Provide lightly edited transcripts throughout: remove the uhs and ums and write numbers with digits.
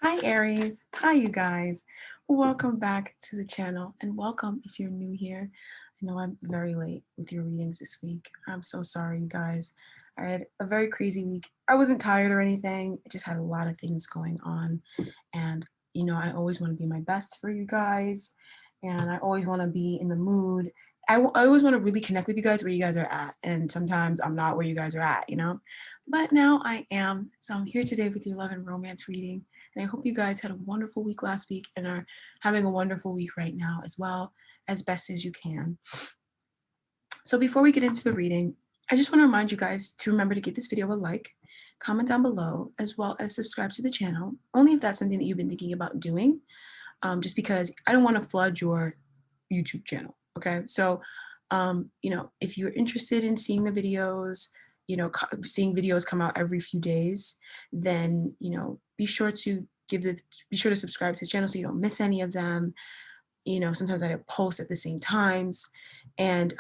Hi Aries, hi you guys. Welcome back to the channel and welcome if you're new here. I know I'm very late with your readings this week. I'm so sorry you guys. I had a very crazy week. I wasn't tired or anything. I just had a lot of things going on and I always want to be my best for you guys and I always want to be in the mood. I always want to really connect with you guys where you guys are at, and sometimes I'm not where you guys are at, but now I am. So I'm here today with your love and romance reading. And I hope you guys had a wonderful week last week and are having a wonderful week right now as well, as best as you can. So before we get into the reading, I just want to remind you guys to remember to give this video a like, comment down below, as well as subscribe to the channel, only if that's something that you've been thinking about doing, just because I don't want to flood your YouTube channel, okay? So, if you're interested in seeing the videos, seeing videos come out every few days, then, be sure to subscribe to the channel so you don't miss any of them. Sometimes I post at the same times, and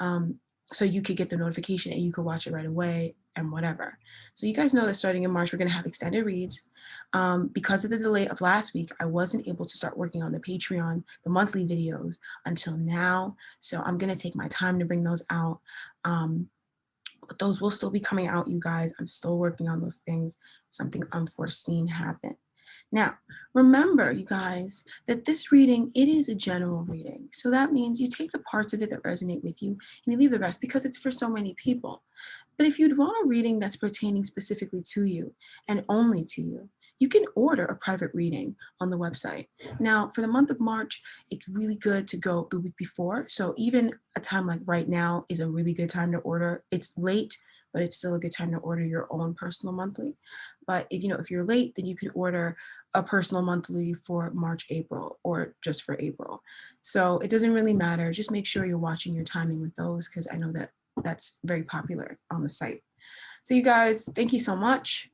so you could get the notification and you could watch it right away and whatever. So you guys know that starting in March, we're going to have extended reads. Because of the delay of last week, I wasn't able to start working on the Patreon, the monthly videos until now. So I'm going to take my time to bring those out. But those will still be coming out, you guys. I'm still working on those things. Something unforeseen happened. Now, remember, you guys, that this reading, it is a general reading. So that means you take the parts of it that resonate with you and you leave the rest because it's for so many people. But if you'd want a reading that's pertaining specifically to you and only to you, you can order a private reading on the website. Now, for the month of March, it's really good to go the week before. So even a time like right now is a really good time to order. It's late, but it's still a good time to order your own personal monthly. But if you're late, then you could order a personal monthly for March, April, or just for April. So it doesn't really matter. Just make sure you're watching your timing with those, because I know that that's very popular on the site. So you guys, thank you so much.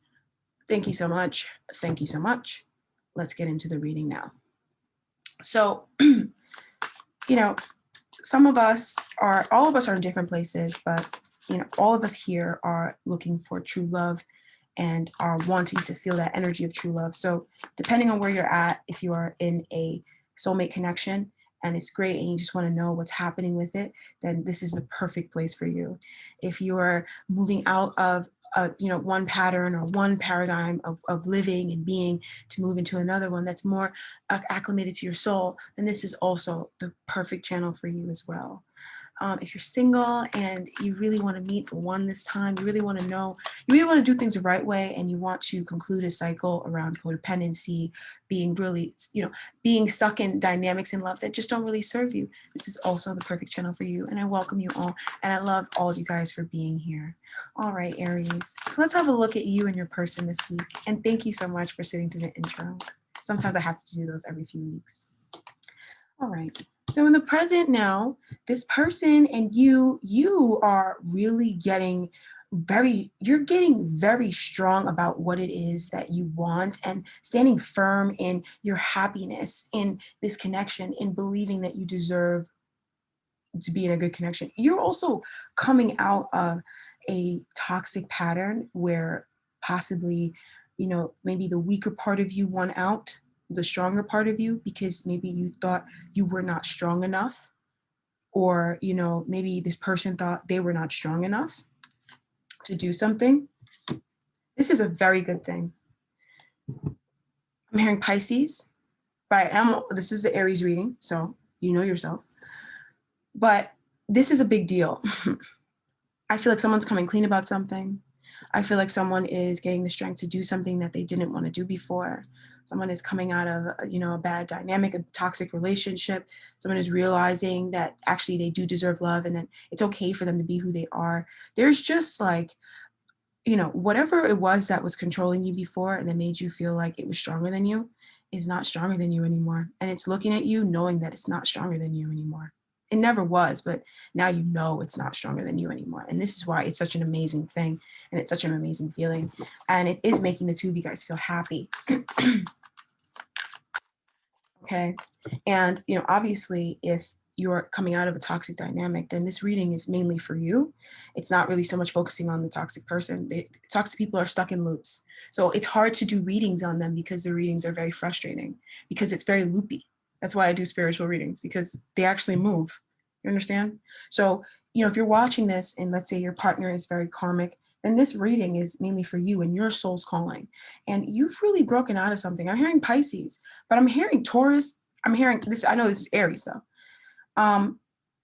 Thank you so much. Thank you so much. Let's get into the reading now. So, all of us are in different places, but all of us here are looking for true love and are wanting to feel that energy of true love. So depending on where you're at, if you are in a soulmate connection and it's great and you just want to know what's happening with it, then this is the perfect place for you. If you are moving out of one pattern or one paradigm of living and being to move into another one that's more acclimated to your soul, then this is also the perfect channel for you as well. If you're single and you really want to meet the one this time, you really want to do things the right way, and you want to conclude a cycle around codependency, being really, being stuck in dynamics in love that just don't really serve you, this is also the perfect channel for you. And I welcome you all, and I love all of you guys for being here. All right, Aries. So let's have a look at you and your person this week. And thank you so much for sitting through the intro. Sometimes I have to do those every few weeks. All right. So in the present now, this person and you are really getting very strong about what it is that you want, and standing firm in your happiness in this connection, in believing that you deserve to be in a good connection. You're also coming out of a toxic pattern where possibly, maybe the weaker part of you won out, the stronger part of you, because maybe you thought you were not strong enough, or maybe this person thought they were not strong enough to do something. This is a very good thing. I'm hearing Pisces, but this is the Aries reading, so you know yourself. But this is a big deal. I feel like someone's coming clean about something. I feel like someone is getting the strength to do something that they didn't want to do before. Someone is coming out of, a bad dynamic, a toxic relationship. Someone is realizing that actually they do deserve love, and that it's okay for them to be who they are. There's just like, whatever it was that was controlling you before and that made you feel like it was stronger than you is not stronger than you anymore. And it's looking at you knowing that it's not stronger than you anymore. It never was, but now you know it's not stronger than you anymore. And this is why it's such an amazing thing, and it's such an amazing feeling. And it is making the two of you guys feel happy. Okay. And, obviously, if you're coming out of a toxic dynamic, then this reading is mainly for you. It's not really so much focusing on the toxic person. Toxic people are stuck in loops. So it's hard to do readings on them because the readings are very frustrating, because it's very loopy. That's why I do spiritual readings, because they actually move. You understand? So, if you're watching this and let's say your partner is very karmic, then this reading is mainly for you and your soul's calling. And you've really broken out of something. I'm hearing Pisces, but I'm hearing Taurus. I'm hearing this. I know this is Aries though.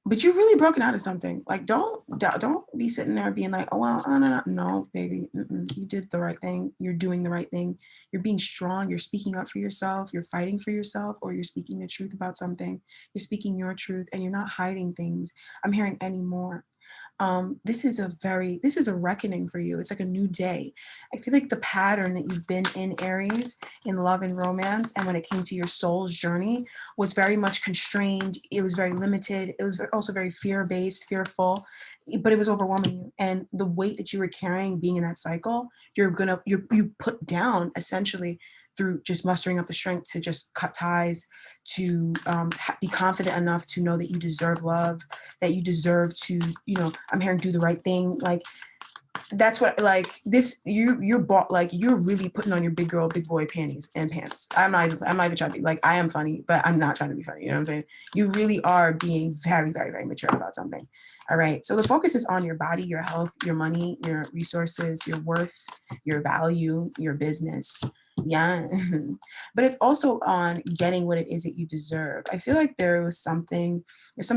But you've really broken out of something. Like, don't be sitting there being like, oh, well, no, baby. You did the right thing. You're doing the right thing. You're being strong. You're speaking up for yourself. You're fighting for yourself, or you're speaking the truth about something. You're speaking your truth and you're not hiding things. I'm hearing anymore. This is a reckoning for you. It's like a new day. I feel like the pattern that you've been in, Aries, in love and romance, and when it came to your soul's journey, was very much constrained. It was very limited. It was also very fear-based, fearful, but it was overwhelming you. And the weight that you were carrying, being in that cycle, you put down essentially through just mustering up the strength to just cut ties, to be confident enough to know that you deserve love, that you deserve to, I'm hearing do the right thing. Like, that's what, like, this, you're bought, like, you're really putting on your big girl, big boy panties and pants. I'm not even trying to be, like, I am funny, but I'm not trying to be funny. You know what I'm saying? You really are being very, very, very mature about something. All right. So the focus is on your body, your health, your money, your resources, your worth, your value, your business. Yeah. But it's also on getting what it is that you deserve. I feel like there's some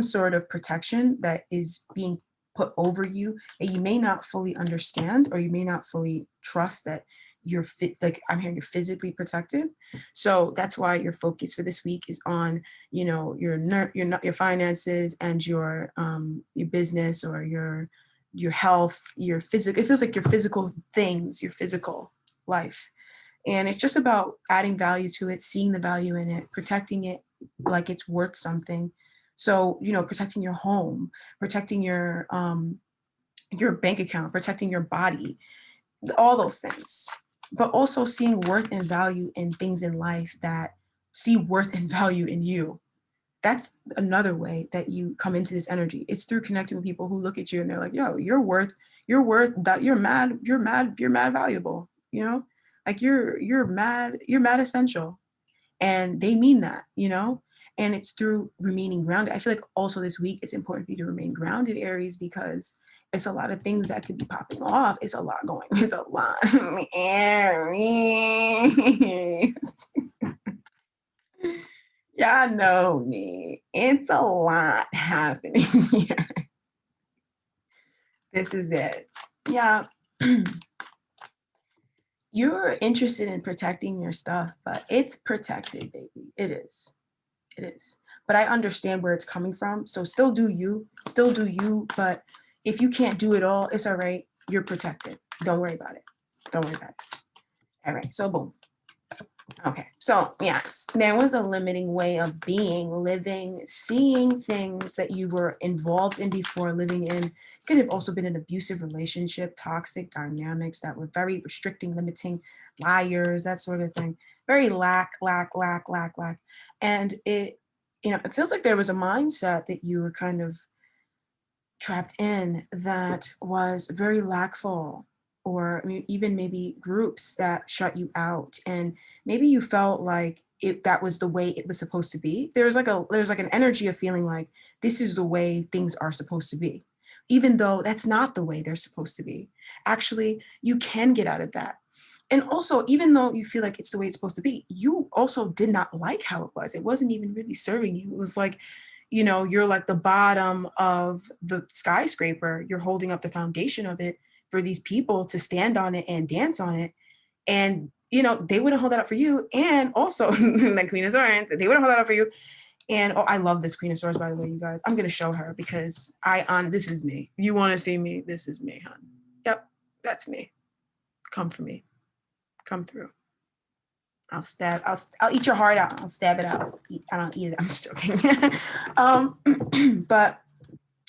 sort of protection that is being put over you that you may not fully understand, or you may not fully trust, that you're like, I'm hearing you're physically protected. So that's why your focus for this week is on, your finances and your business, or your health, your physical. It feels like your physical things, your physical life. And it's just about adding value to it, seeing the value in it, protecting it like it's worth something. So, protecting your home, protecting your bank account, protecting your body, all those things. But also seeing worth and value in things in life that see worth and value in you. That's another way that you come into this energy. It's through connecting with people who look at you and they're like, yo, you're worth that, you're mad valuable, like you're mad essential. And they mean that, and it's through remaining grounded. I feel like also this week it's important for you to remain grounded, Aries, because it's a lot of things that could be popping off. It's a lot going. It's a lot. Aries. Y'all know me. It's a lot happening here. This is it. Yeah. You're interested in protecting your stuff, but it's protected, baby. It is. It is. But I understand where it's coming from. So still do you. But if you can't do it all, it's all right. You're protected. Don't worry about it. All right. So boom. Okay. So yes, there was a limiting way of being, living, seeing things that you were involved in before, living in. Could have also been an abusive relationship, toxic dynamics that were very restricting, limiting, liars, that sort of thing. Very lack. And it feels like there was a mindset that you were kind of trapped in that was very lackful, or even maybe groups that shut you out, and maybe you felt like that was the way it was supposed to be. There's like an energy of feeling like this is the way things are supposed to be, even though that's not the way they're supposed to be. Actually, you can get out of that. And also, even though you feel like it's the way it's supposed to be, you also did not like how it was. It wasn't even really serving you. It was like, you're like the bottom of the skyscraper. You're holding up the foundation of it for these people to stand on it and dance on it. And, they wouldn't hold that up for you. And also, the Queen of Swords, they wouldn't hold that up for you. And I love this Queen of Swords, by the way, you guys. I'm going to show her because this is me. You want to see me? This is me, hon. Yep, that's me. Come for me. Come through. I'll eat your heart out. I'll stab it out. I don't eat it. I'm just joking. But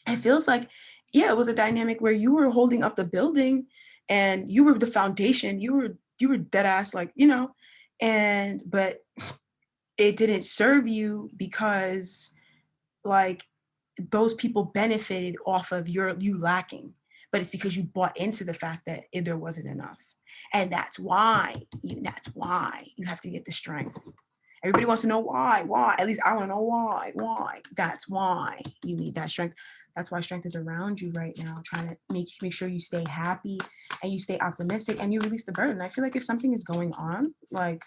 it feels like, it was a dynamic where you were holding up the building and you were the foundation. You were dead ass, like, but it didn't serve you because, like, those people benefited off of you lacking, but it's because you bought into the fact that there wasn't enough. And that's why you have to get the strength. Everybody wants to know why. At least I want to know why. That's why you need that strength. That's why strength is around you right now, trying to make sure you stay happy and you stay optimistic and you release the burden. I feel like if something is going on, like,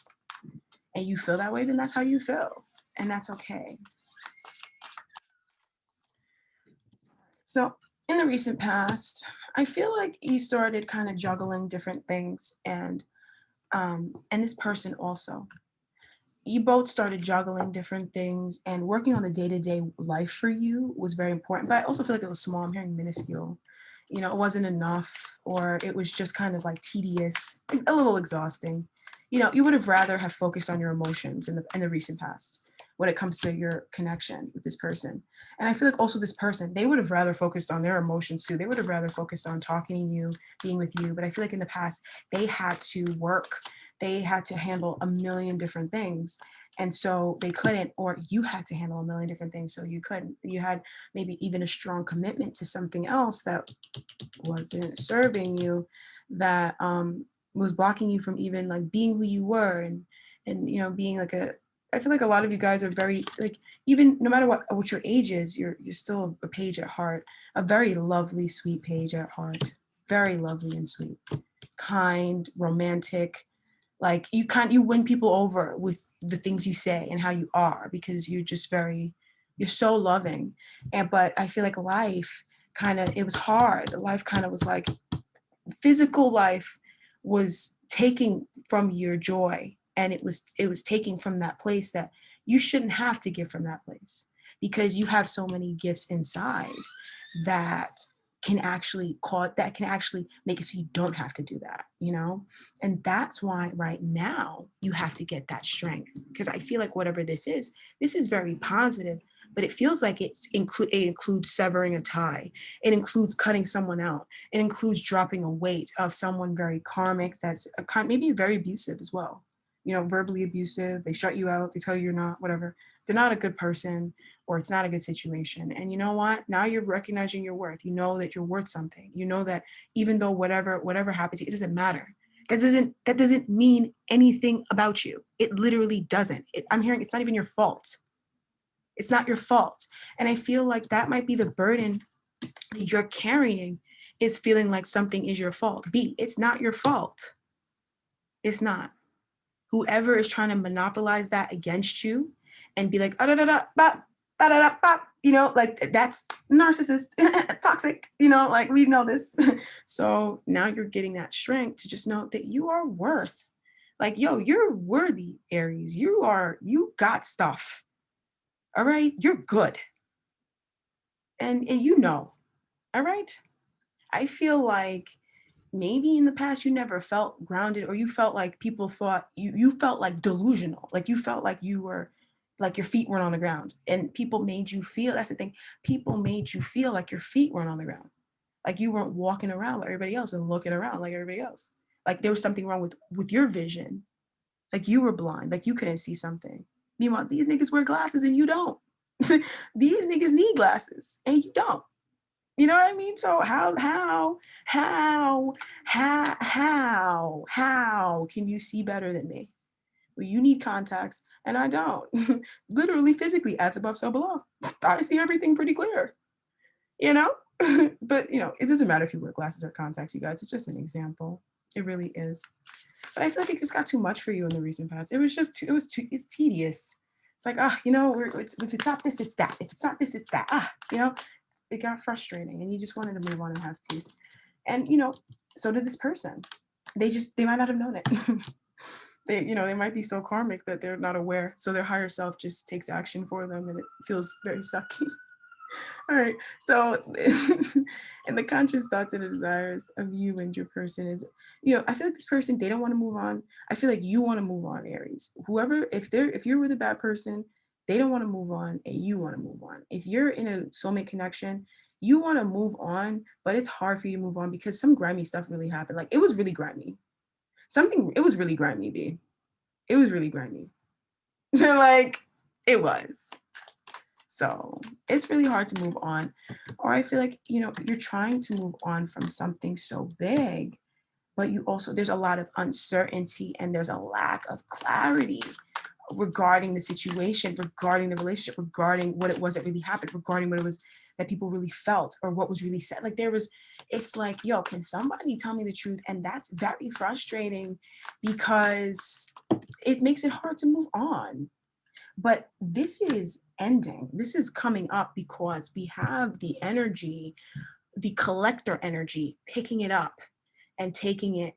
and you feel that way, then that's how you feel. And that's okay. So in the recent past, I feel like you started kind of juggling different things, and this person also. You both started juggling different things, and working on the day-to-day life for you was very important. But I also feel like it was small. I'm hearing minuscule. You know, it wasn't enough, or it was just kind of like tedious, a little exhausting. You know, you would have rather have focused on your emotions in the recent past when it comes to your connection with this person. And I feel like also this person, they would have rather focused on their emotions too. They would have rather focused on talking to you, being with you. But I feel like in the past, they had to work. They had to handle a million different things. And so they couldn't, or you had to handle a million different things. So you couldn't. You had maybe even a strong commitment to something else that wasn't serving you, that was blocking you from even like being who you were, and you know, being like I feel like a lot of you guys are very, like, even no matter what your age is, you're still a page at heart, a very lovely, sweet page at heart, very lovely and sweet, kind, romantic. Like you win people over with the things you say and how you are, because you're so loving. But I feel like life kind of, it was hard. Life kind of was like, physical life was taking from your joy, and it was taking from that place that you shouldn't have to give from that place, because you have so many gifts inside that can actually make it so you don't have to do that, you know. And that's why right now you have to get that strength, because I feel like whatever this is very positive, but it feels like it includes severing a tie. It includes cutting someone out. It includes dropping a weight of someone very karmic, that's maybe very abusive as well. You know, verbally abusive. They shut you out. They tell you you're not, whatever. They're not a good person, or it's not a good situation. And you know what? Now you're recognizing your worth. You know that you're worth something. You know that even though whatever happens, it doesn't matter. That doesn't mean anything about you. It literally doesn't. I'm hearing it's not even your fault. It's not your fault. And I feel like that might be the burden that you're carrying, is feeling like something is your fault. It's not your fault. It's not. Whoever is trying to monopolize that against you and be like, you know, like that's narcissist, toxic, you know, like we know this. So now you're getting that strength to just know that you are worth, like, yo, you're worthy, Aries. You got stuff. All right. You're good. And you know, all right. I feel like maybe in the past you never felt grounded, or you felt like people thought you felt like delusional, like you felt like you were, like your feet weren't on the ground, and people made you feel, that's the thing, people made you feel like your feet weren't on the ground, like you weren't walking around like everybody else and looking around like everybody else, like there was something wrong with your vision, like you were blind, like you couldn't see something. Meanwhile, these niggas wear glasses and you don't. These niggas need glasses and you don't. You know what I mean? So how can you see better than me? Well, you need contacts and I don't. Literally, physically, as above, so below. I see everything pretty clear, you know? But, you know, it doesn't matter if you wear glasses or contacts, you guys. It's just an example. It really is. But I feel like it just got too much for you in the recent past. It was just it's tedious. It's like, you know, if it's not this, it's that. If it's not this, it's that. You know, it got frustrating and you just wanted to move on and have peace. And, you know, so did this person. They might not have known it. They might be so karmic that they're not aware. So their higher self just takes action for them and it feels very sucky. All right. So, and the conscious thoughts and the desires of you and your person is, you know, I feel like this person, they don't want to move on. I feel like you want to move on, Aries. Whoever, if you're with a bad person, they don't want to move on and you want to move on. If you're in a soulmate connection, you want to move on, but it's hard for you to move on because some grimy stuff really happened. Like it was really grimy. It was really grimy, B. It was really grimy. Like it was. So it's really hard to move on. Or I feel like, you're trying to move on from something so big, but there's a lot of uncertainty and there's a lack of clarity regarding the situation, regarding the relationship, regarding what it was that really happened, regarding what it was that people really felt or what was really said. Like it's like, yo, can somebody tell me the truth? And that's very frustrating because it makes it hard to move on. But this is ending. This is coming up because we have the energy, the collector energy, picking it up and taking it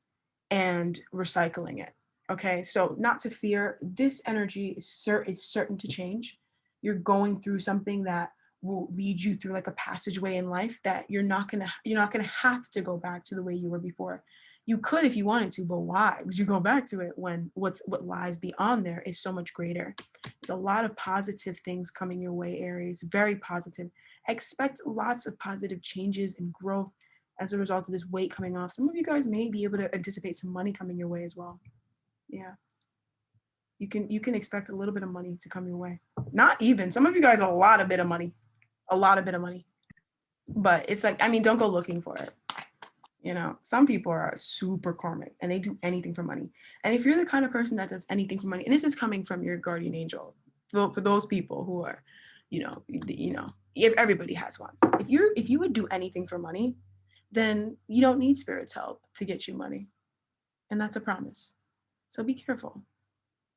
and recycling it. Okay, so not to fear, this energy is certain to change. You're going through something that will lead you through like a passageway in life that you're not gonna have to go back to the way you were before. You could if you wanted to, but why would you go back to it when what lies beyond there is so much greater? There's a lot of positive things coming your way, Aries. Very positive. Expect lots of positive changes and growth as a result of this weight coming off. Some of you guys may be able to anticipate some money coming your way as well. Yeah. You can expect a little bit of money to come your way. Not even. Some of you guys a lot of bit of money. A lot of bit of money. But it's like, I mean, don't go looking for it. Some people are super karmic and they do anything for money. And if you're the kind of person that does anything for money, and this is coming from your guardian angel, for those people who are, if everybody has one. If you would do anything for money, then you don't need spirit's help to get you money. And that's a promise. So be careful.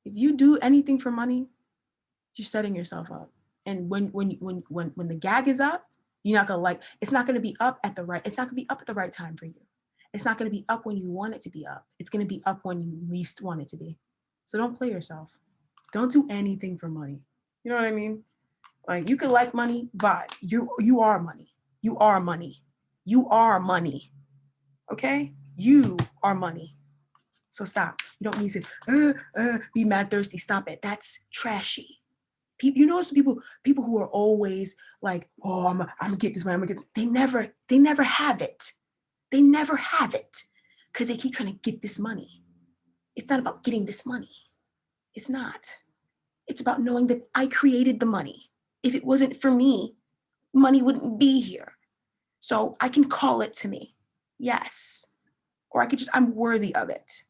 If you do anything for money, you're setting yourself up. And when the gag is up, you're not gonna it's not gonna be up at the right time for you. It's not gonna be up when you want it to be up. It's gonna be up when you least want it to be. So don't play yourself. Don't do anything for money. You know what I mean? Like, you could like money, but you are money. You are money. You are money. Okay? You are money. So stop. You don't need to be mad thirsty. Stop it. That's trashy. People, people who are always like, oh, I'm gonna get this money. I'm gonna get this. They never have it. They never have it because they keep trying to get this money. It's not about getting this money. It's not. It's about knowing that I created the money. If it wasn't for me, money wouldn't be here. So I can call it to me. Yes. Or I'm worthy of it.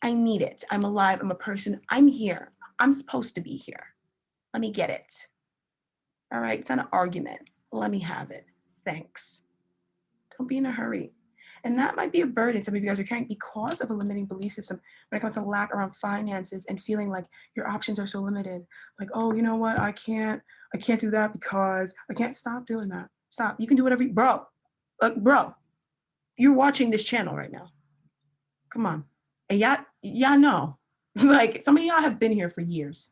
I need it. I'm alive. I'm a person. I'm here. I'm supposed to be here. Let me get it. All right. It's not an argument. Let me have it. Thanks. Don't be in a hurry. And that might be a burden some of you guys are carrying because of a limiting belief system when it comes to lack around finances and feeling like your options are so limited. Like, oh, you know what? I can't do that because I can't. Stop doing that. Stop. You can do whatever bro, you're watching this channel right now. Come on. And y'all know. Like, some of y'all have been here for years.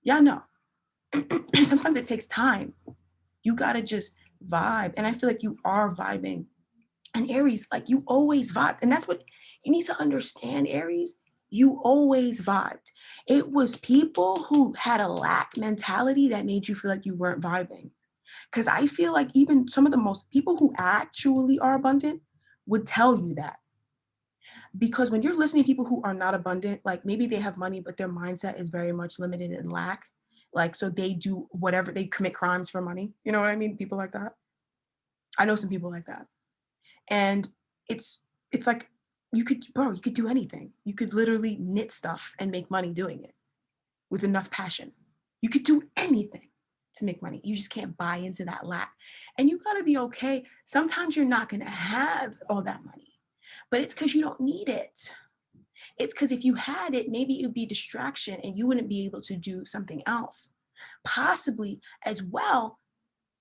Y'all know. Sometimes it takes time. You gotta just vibe. And I feel like you are vibing. And Aries, like, you always vibe. And that's what you need to understand, Aries. You always vibed. It was people who had a lack mentality that made you feel like you weren't vibing. Because I feel like even some of the most people who actually are abundant would tell you that. Because when you're listening to people who are not abundant, like, maybe they have money, but their mindset is very much limited in lack. Like, so they do whatever, they commit crimes for money. You know what I mean? People like that. I know some people like that. And it's like, you could do anything. You could literally knit stuff and make money doing it with enough passion. You could do anything to make money. You just can't buy into that lack. And you got to be okay. Sometimes you're not going to have all that money, but it's because you don't need it. It's because if you had it, maybe it would be distraction and you wouldn't be able to do something else. Possibly as well,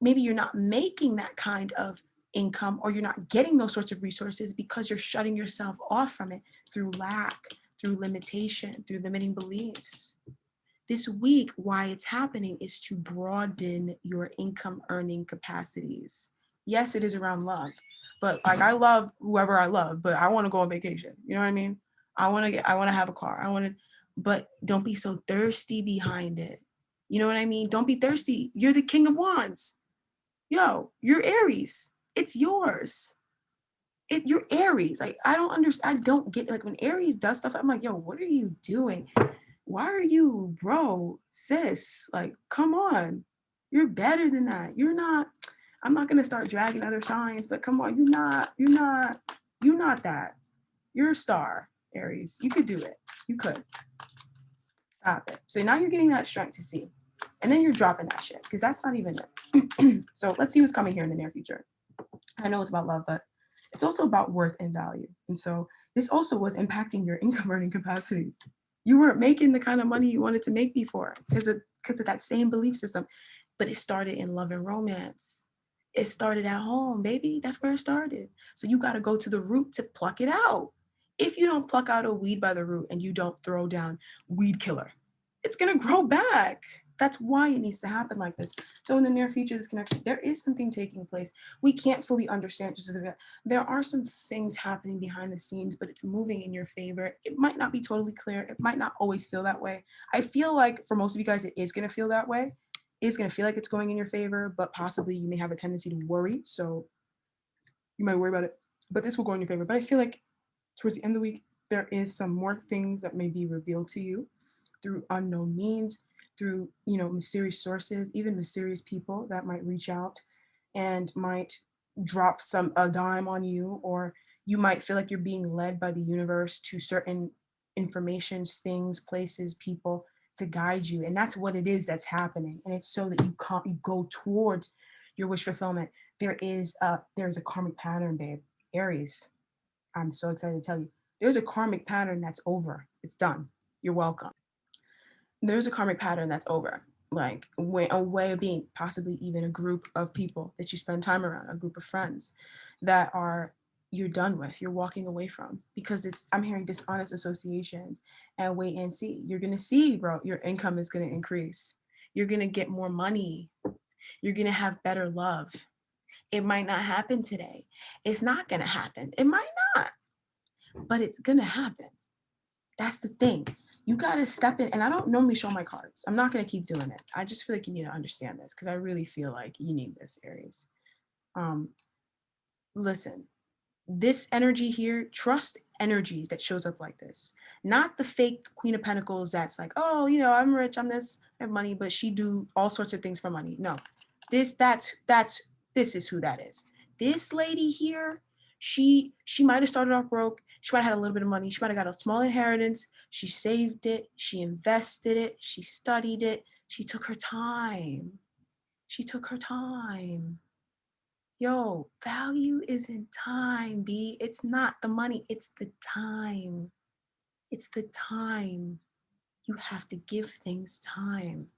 maybe you're not making that kind of income or you're not getting those sorts of resources because you're shutting yourself off from it through lack, through limitation, through limiting beliefs. This week, why it's happening is to broaden your income earning capacities. Yes, it is around love, but like, I love whoever I love, but I want to go on vacation. You know what I mean? I want to have a car. But don't be so thirsty behind it. You know what I mean? Don't be thirsty. You're the king of wands. Yo, you're Aries. It's yours. You're Aries. Like, I don't understand. I don't get, like, when Aries does stuff, I'm like, yo, what are you doing? Why are you, bro, sis? Like, come on. You're better than that. You're not, I'm not gonna start dragging other signs, but come on, you're not that. You're a star, Aries. You could do it. You could. Stop it. So now you're getting that strength to see. And then you're dropping that shit because that's not even it. So let's see what's coming here in the near future. I know it's about love, but it's also about worth and value. And so this also was impacting your income earning capacities. You weren't making the kind of money you wanted to make before because of that same belief system. But it started in love and romance. It started at home, baby. That's where it started. So you got to go to the root to pluck it out. If you don't pluck out a weed by the root and you don't throw down weed killer, it's going to grow back. That's why it needs to happen like this. So in the near future, this connection, there is something taking place. We can't fully understand just as a bit. There are some things happening behind the scenes, but it's moving in your favor. It might not be totally clear. It might not always feel that way. I feel like for most of you guys, it is going to feel that way. It's going to feel like it's going in your favor, but possibly you may have a tendency to worry. So you might worry about it, but this will go in your favor. But I feel like towards the end of the week, there is some more things that may be revealed to you through unknown means, through, you know, mysterious sources, even mysterious people that might reach out and might drop a dime on you, or you might feel like you're being led by the universe to certain informations, things, places, people to guide you. And that's what it is that's happening. And it's so that you go towards your wish fulfillment. There's a karmic pattern, babe. Aries, I'm so excited to tell you. There's a karmic pattern that's over. It's done. You're welcome. There's a karmic pattern that's over, like a way of being, possibly even a group of people that you spend time around, a group of friends that you're done with, you're walking away from, because I'm hearing dishonest associations. And wait and see. You're gonna see, bro, your income is gonna increase. You're gonna get more money. You're gonna have better love. It might not happen today. It's not gonna happen. It might not, but it's gonna happen. That's the thing. You got to step in. And I don't normally show my cards. I'm not going to keep doing it. I just feel like you need to understand this because I really feel like you need this, Aries. Listen, this energy here, trust energies that shows up like this. Not the fake Queen of Pentacles that's like, oh, you know, I'm rich, I'm this, I have money, but she do all sorts of things for money. No, this is who that is. This lady here, she might have started off broke. She might have had a little bit of money. She might have got a small inheritance. She saved it. She invested it. She studied it. She took her time. She took her time. Yo, value is in time, B. It's not the money. It's the time. It's the time. You have to give things time.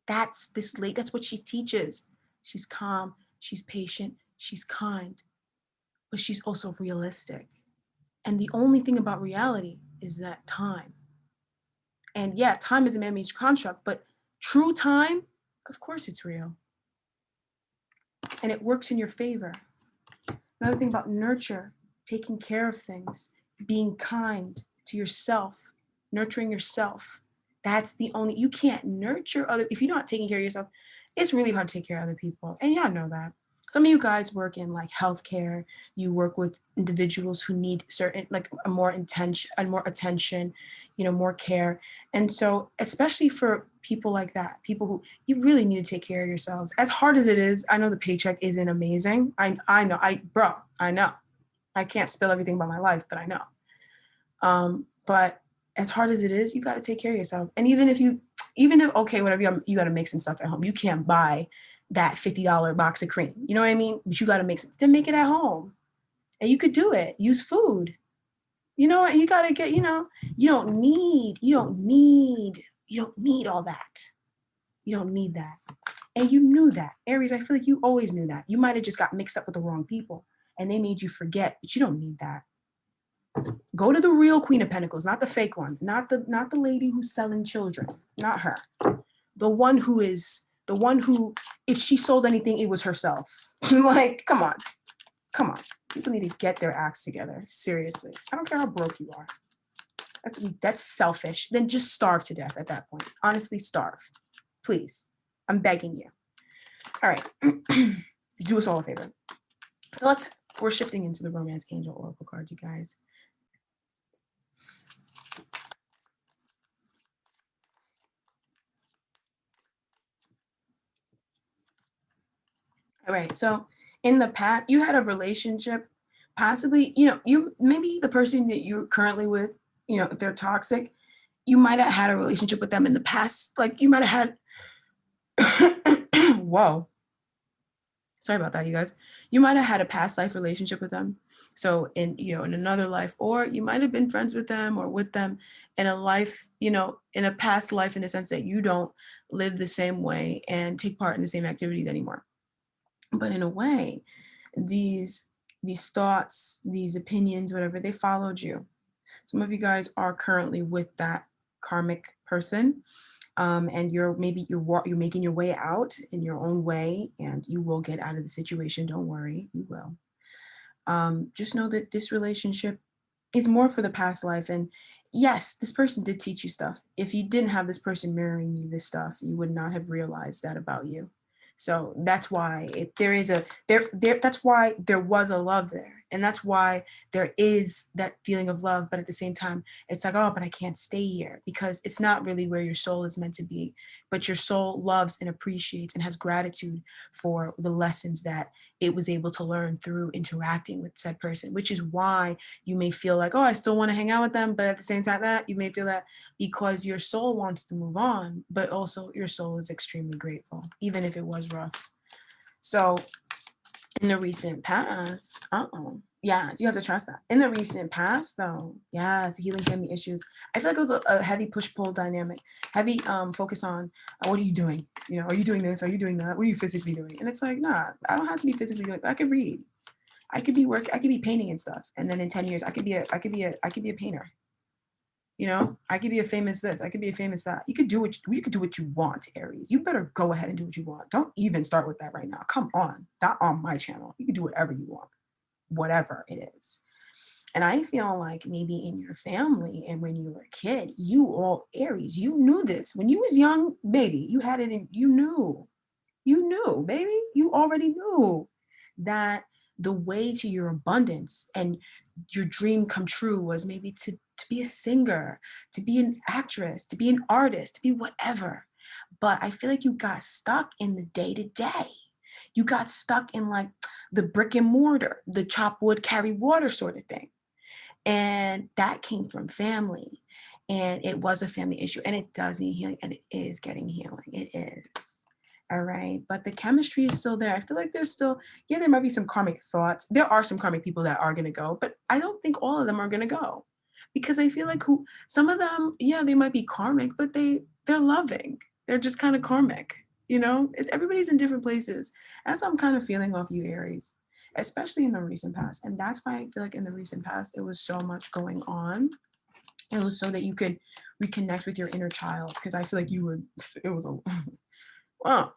That's what she teaches. She's calm. She's patient. She's kind. But she's also realistic. And the only thing about reality is that time. And yeah, time is a man-made construct, but true time, of course it's real. And it works in your favor. Another thing about nurture, taking care of things, being kind to yourself, nurturing yourself. You can't nurture if you're not taking care of yourself, it's really hard to take care of other people. And y'all know that. Some of you guys work in like healthcare. You work with individuals who need certain, like more attention, you know, more care. And so, especially for people like that, people who you really need to take care of yourselves. As hard as it is, I know the paycheck isn't amazing. I know, I know. I can't spill everything about my life, but I know. But as hard as it is, you got to take care of yourself. And even if okay, whatever, you got to make some stuff at home. You can't buy that $50 box of cream. You know what I mean? But you got to then make it at home. And you could do it. Use food. You know what? You got to get, you don't need all that. You don't need that. And you knew that. Aries, I feel like you always knew that. You might have just got mixed up with the wrong people and they made you forget, but you don't need that. Go to the real Queen of Pentacles, not the fake one, not the lady who's selling children, not her. The one who, if she sold anything, it was herself. Like, come on. People need to get their acts together. Seriously. I don't care how broke you are. That's selfish. Then just starve to death at that point. Honestly, starve. Please. I'm begging you. All right. Do us all a favor. So we're shifting into the Romance Angel Oracle cards, you guys. All right. So in the past, you had a relationship, possibly, you maybe the person that you're currently with, if they're toxic, you might have had a relationship with them in the past. Like you might have had, whoa, sorry about that, you guys. You might have had a past life relationship with them. So in another life, or you might have been friends with them or with them in a life, in a past life, in the sense that you don't live the same way and take part in the same activities anymore. But in a way, these these thoughts, these opinions, whatever, they followed you. Some of you guys are currently with that karmic person, and you're making your way out in your own way, and you will get out of the situation. Don't worry, you will. Just know that this relationship is more for the past life. And yes, this person did teach you stuff. If you didn't have this person mirroring you this stuff, you would not have realized that about you. So that's why there is that's why there was a love there. And that's why there is that feeling of love. But at the same time, it's like, oh, but I can't stay here, because it's not really where your soul is meant to be. But your soul loves and appreciates and has gratitude for the lessons that it was able to learn through interacting with said person, which is why you may feel like, oh, I still want to hang out with them. But at the same time, that you may feel that because your soul wants to move on, but also your soul is extremely grateful, even if it was rough. So in the recent past, yes, you have to trust that. In the recent past, though, yes, healing family issues. I feel like it was a heavy push-pull dynamic, heavy focus on what are you doing? Are you doing this? Are you doing that? What are you physically doing? And it's like, nah, I don't have to be physically doing. I could read. I could be I could be painting and stuff. And then in 10 years, I could be a painter. I could be a famous this, I could be a famous that. You could do what you want, Aries. You better go ahead and do what you want. Don't even start with that right now. Come on. Not on my channel. You can do whatever you want, whatever it is. And I feel like maybe in your family and when you were a kid, you all Aries, you knew this. When you was young, baby, you had it in, you knew, baby, you already knew that the way to your abundance and your dream come true was maybe to be a singer, to be an actress, to be an artist, to be whatever. But I feel like you got stuck in the day to day. You got stuck in like the brick and mortar, the chop wood, carry water sort of thing. And that came from family. And it was a family issue. And it does need healing. And it is getting healing. It is. All right. But the chemistry is still there. I feel like there's still, yeah, there might be some karmic thoughts. There are some karmic people that are going to go, but I don't think all of them are going to go. Because I feel like some of them, yeah, they might be karmic, but they're loving. They're just kind of karmic. It's everybody's in different places. That's what I'm kind of feeling off you, Aries, especially in the recent past. And that's why I feel like in the recent past, it was so much going on. It was so that you could reconnect with your inner child. Because I feel like it was a, well,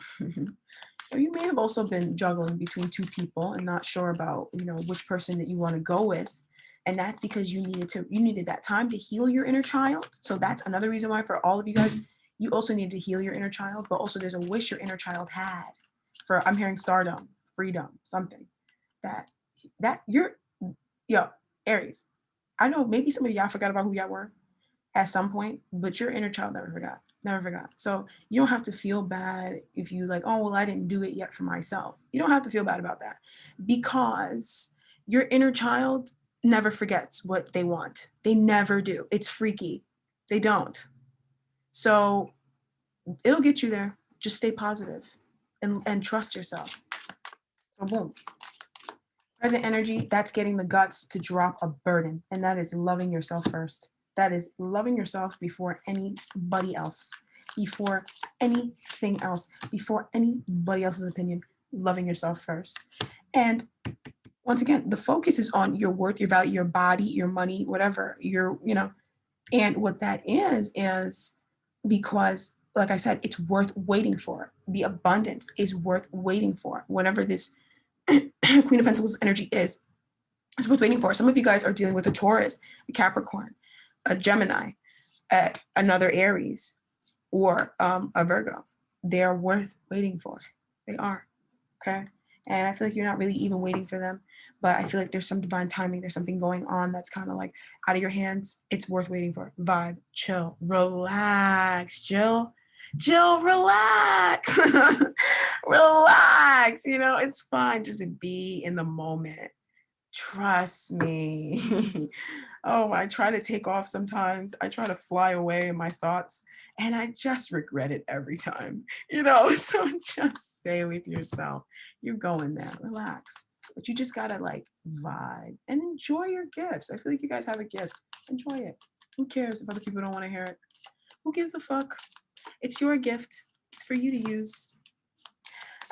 so you may have also been juggling between two people and not sure about, which person that you want to go with. And that's because you needed that time to heal your inner child. So that's another reason why for all of you guys, you also need to heal your inner child, but also there's a wish your inner child had I'm hearing stardom, freedom, something that you're, yo, Aries. I know maybe some of y'all forgot about who y'all were at some point, but your inner child never forgot. Never forgot. So you don't have to feel bad if you like, oh, well, I didn't do it yet for myself. You don't have to feel bad about that, because your inner child never forgets what they want. They never do. It's freaky. They don't. So it'll get you there. Just stay positive and trust yourself. So boom. Present energy, that's getting the guts to drop a burden. And that is loving yourself first. That is loving yourself before anybody else, before anything else, before anybody else's opinion. Loving yourself first. And once again, the focus is on your worth, your value, your body, your money, whatever, and what that is because, like I said, it's worth waiting for. The abundance is worth waiting for. Whatever this Queen of Pentacles energy is worth waiting for. Some of you guys are dealing with a Taurus, a Capricorn, a Gemini, another Aries, or a Virgo. They are worth waiting for. They are. Okay. And I feel like you're not really even waiting for them, but I feel like there's some divine timing. There's something going on that's kind of like out of your hands. It's worth waiting for. Vibe, chill, relax, chill. Jill, relax. Relax. You know, it's fine. Just be in the moment. Trust me. Oh, I try to take off sometimes. I try to fly away in my thoughts, and I just regret it every time. You know, so just stay with yourself. You're going there. Relax. But you just gotta like vibe and enjoy your gifts. I feel like you guys have a gift. Enjoy it. Who cares if other people don't want to hear it? Who gives a fuck? It's your gift. It's for you to use.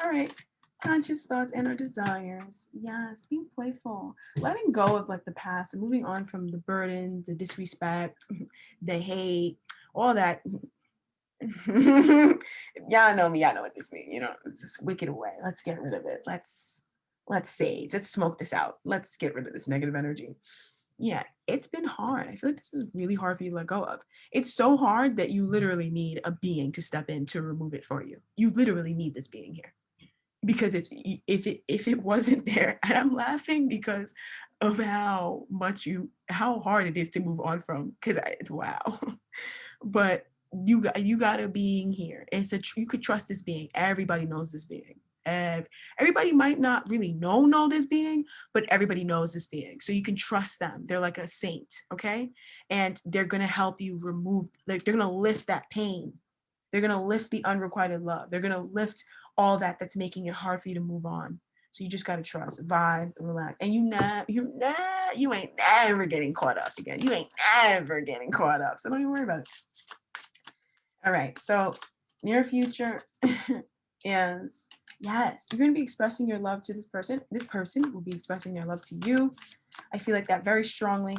All right. Conscious thoughts and our desires. Yes, being playful. Letting go of like the past and moving on from the burden, the disrespect, the hate, all that. Y'all know me, y'all know what this means. You know, it's just wicked away. Let's get rid of it. Let's sage. Let's smoke this out. Let's get rid of this negative energy. Yeah, it's been hard. I feel like this is really hard for you to let go of. It's so hard that you literally need a being to step in to remove it for you. You literally need this being here. Because it's if it wasn't there, and I'm laughing because of how hard it is to move on from, because it's wow. But you got a being here. You could trust this being. Everybody knows this being. Everybody might not really know this being, but everybody knows this being. So you can trust them. They're like a saint, okay? And they're gonna help you remove, like they're gonna lift that pain. They're gonna lift the unrequited love. They're gonna lift all that's making it hard for you to move on. So you just gotta trust, vibe, relax, and you ain't never getting caught up again. You ain't never getting caught up. So don't even worry about it. All right. So near future is yes, you're gonna be expressing your love to this person. This person will be expressing their love to you. I feel like that very strongly.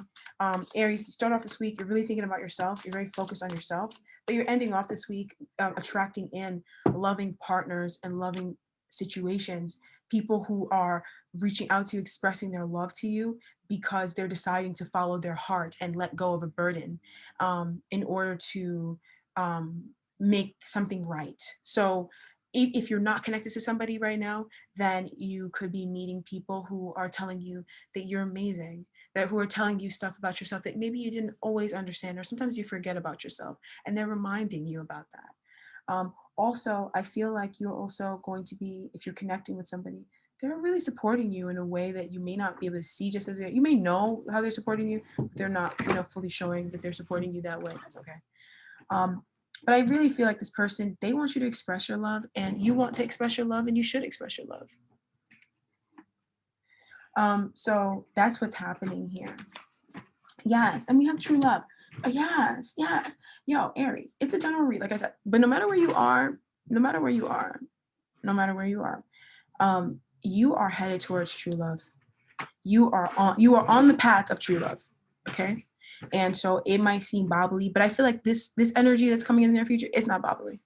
Aries, you start off this week, you're really thinking about yourself. You're very focused on yourself, but you're ending off this week attracting in loving partners and loving situations, people who are reaching out to you, expressing their love to you because they're deciding to follow their heart and let go of a burden in order to make something right. So if you're not connected to somebody right now, then you could be meeting people who are telling you that you're amazing, that who are telling you stuff about yourself that maybe you didn't always understand, or sometimes you forget about yourself, and they're reminding you about that. Also, I feel like you're also going to be, if you're connecting with somebody, they're really supporting you in a way that you may not be able to see just as you may know how they're supporting you, but they're not, fully showing that they're supporting you that way. That's okay. But I really feel like this person, they want you to express your love, and you want to express your love, and you should express your love. So that's what's happening here. Yes, and we have true love. Yes. Yo, Aries, it's a general read, like I said, but no matter where you are, you are headed towards true love. You are on the path of true love. Okay. And so it might seem bobbly, but I feel like this energy that's coming in the near future, it's not bobbly.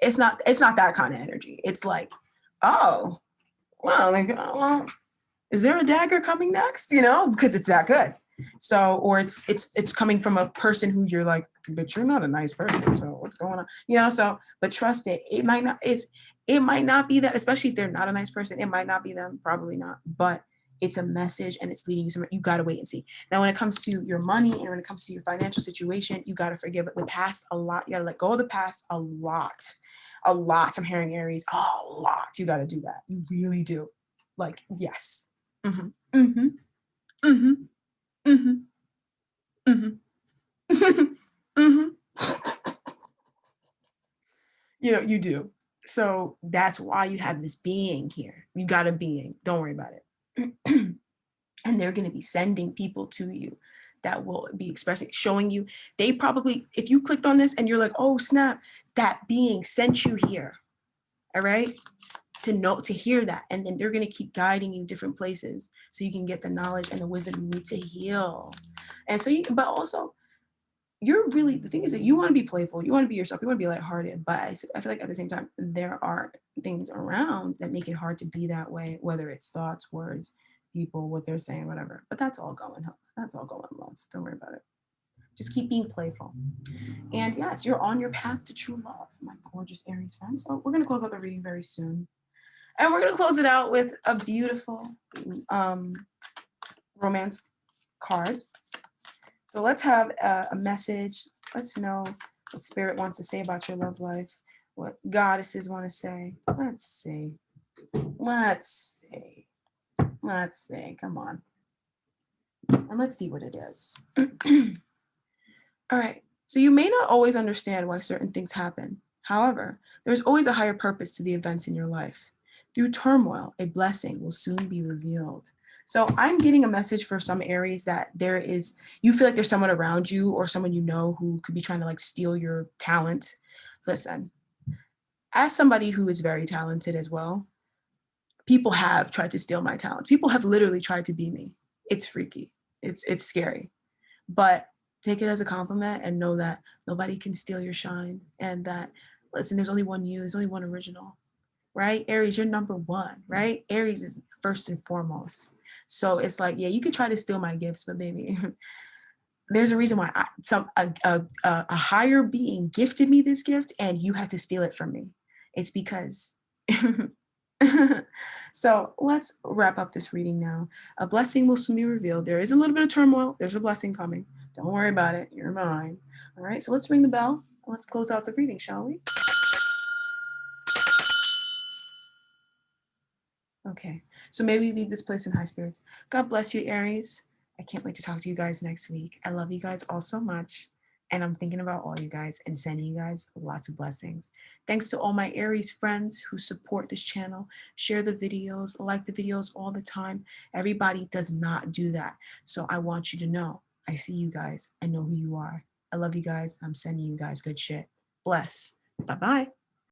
It's not that kind of energy. It's like, oh, well, is there a dagger coming next? Because it's that good. So, or it's coming from a person who you're like, but you're not a nice person. So what's going on? So, but trust it. It might not be that, especially if they're not a nice person. It might not be them, probably not, but it's a message and it's leading you somewhere. You got to wait and see. Now, when it comes to your money and when it comes to your financial situation, you got to forgive the past a lot. You got to let go of the past a lot. I'm hearing Aries, a lot. You got to do that. You really do. Like, yes. Mm-hmm. Mm-hmm. Mm-hmm. Mm-hmm. Mm-hmm. Mm-hmm. You do. So that's why you have this being here. You got a being. Don't worry about it. And they're going to be sending people to you that will be expressing, showing you. They probably, if you clicked on this and you're like, oh, snap, that being sent you here. All right. To hear that. And then they're going to keep guiding you different places so you can get the knowledge and the wisdom you need to heal. And so but also, the thing is that you want to be playful, you want to be yourself, you want to be lighthearted, but I feel like at the same time, there are things around that make it hard to be that way, whether it's thoughts, words, people, what they're saying, whatever. But that's all going love. Don't worry about it. Just keep being playful. And yes, you're on your path to true love, my gorgeous Aries friend. So we're going to close out the reading very soon. And we're going to close it out with a beautiful romance card. So let's have a message. Let's know what Spirit wants to say about your love life. what goddesses want to say. Let's see. Let's see. Let's see. Come on. And let's see what it is. All right. So you may not always understand why certain things happen. However, there's always a higher purpose to the events in your life. Through turmoil, a blessing will soon be revealed. So I'm getting a message for some Aries that you feel like there's someone around you or someone you know who could be trying to like steal your talent. Listen, as somebody who is very talented as well, people have tried to steal my talent. People have literally tried to be me. It's freaky. It's scary. But take it as a compliment and know that nobody can steal your shine. And that, listen, there's only one you, there's only one original, right? Aries, you're number one, right? Aries is first and foremost. So it's like, yeah, you could try to steal my gifts, but baby, there's a reason why a higher being gifted me this gift and you had to steal it from me. It's because so let's wrap up this reading now. A blessing will soon be revealed. There is a little bit of turmoil. There's a blessing coming. Don't worry about it. You're mine. All right. So let's ring the bell. Let's close out the reading, shall we? Okay. So may we leave this place in high spirits. God bless you, Aries. I can't wait to talk to you guys next week. I love you guys all so much. And I'm thinking about all you guys and sending you guys lots of blessings. Thanks to all my Aries friends who support this channel, share the videos, like the videos all the time. Everybody does not do that. So I want you to know, I see you guys. I know who you are. I love you guys. I'm sending you guys good shit. Bless. Bye-bye.